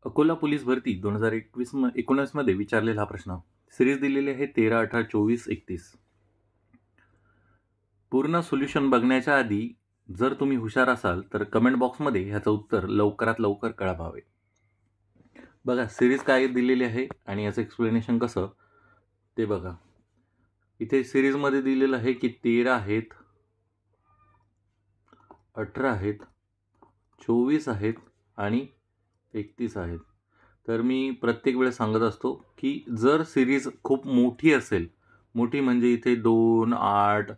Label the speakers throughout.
Speaker 1: Akola police भरती 2019 मध्ये विचारलेला हा प्रश्न. सिरीज दिलेली आहे 13, 18, 24, 31. पूर्ण सोल्युशन बघण्याच्या आधी जर तुम्ही हुशार असाल तर कमेंट बॉक्समध्ये ह्याचं उत्तर लवकरात लवकर कळवावे. बघा सिरीज काय दिलेली आहे आणि याचं एक्सप्लेनेशन कसं ते बघा. इथे सिरीजमध्ये दिलेलं आहे की 13 आहेत, 18 आहेत, 24 आहेत आणि 31 आहेत. तर मी प्रत्येक वेळेस सांगत असतो की जर सिरीज खूप मोठी असेल, मोठी म्हणजे इथे 2, 8,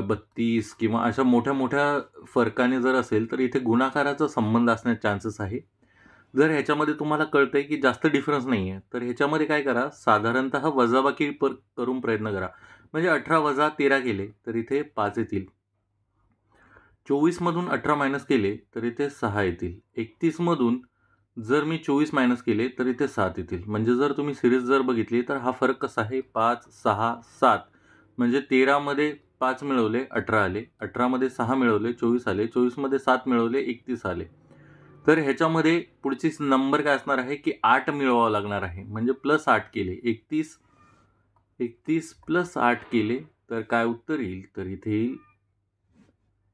Speaker 1: 32 किंवा अशा मोठ्या मोठ्या फरकाने जर असेल तर इथे गुणाकाराचा संबंध असण्याचे चान्सेस आहे. जर ह्याच्यामध्ये तुम्हाला कळतंय की जास्त डिफरन्स नाही आहे तर ह्याच्यामध्ये काय करा, साधारणतः वजाबाकी करून प्रयत्न करा. म्हणजे 18 वजा 13 केले तर इथे 5 येतील. 24 मधून 18 मायनस केले तर इथे 6 येतील. 31 मधून जर मी 24 मायनस केले तर इथे 7 येतील. म्हणजे जर तुम्ही सिरीज जर बघितली तर हा फरक कसा आहे, 5, 6, 7. म्हणजे 13 मध्ये 5 मिळवले 18 आले, 18 मध्ये 6 मिळवले 24 आले, 24 मध्ये 7 मिळवले 31 आले. तर ह्याच्यामध्ये पुढची नंबर काय असणार आहे की 8 मिळवावं लागणार आहे. म्हणजे प्लस 8 केले 31 प्लस 8 केले तर काय उत्तर येईल, तर इथे येईल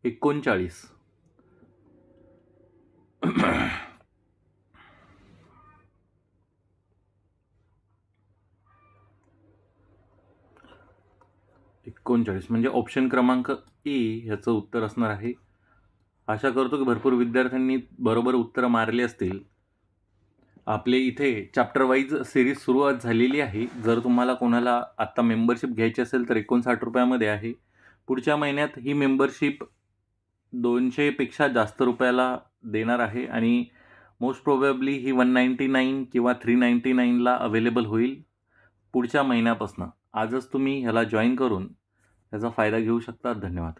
Speaker 1: 39. म्हणजे ऑप्शन क्रमांक ए ह्याचं उत्तर असणार आहे. आशा करतो की भरपूर विद्यार्थ्यांनी बरोबर उत्तरं मारली असतील. आपले इथे चॅप्टर वाईज सिरीज सुरुवात झालेली आहे. जर तुम्हाला कोणाला आत्ता मेंबरशिप घ्यायची असेल तर 59 रुपयामध्ये आहे. पुढच्या महिन्यात ही मेंबरशिप 200 पेक्षा जास्त रुपयाला देणार आहे आणि मोस्ट प्रोबॅबली ही 199 किंवा 399ला अवेलेबल होईल पुढच्या महिन्यापासून. आजच तुम्ही ह्याला जॉईन करून त्याचा फायदा घेऊ शकता. धन्यवाद.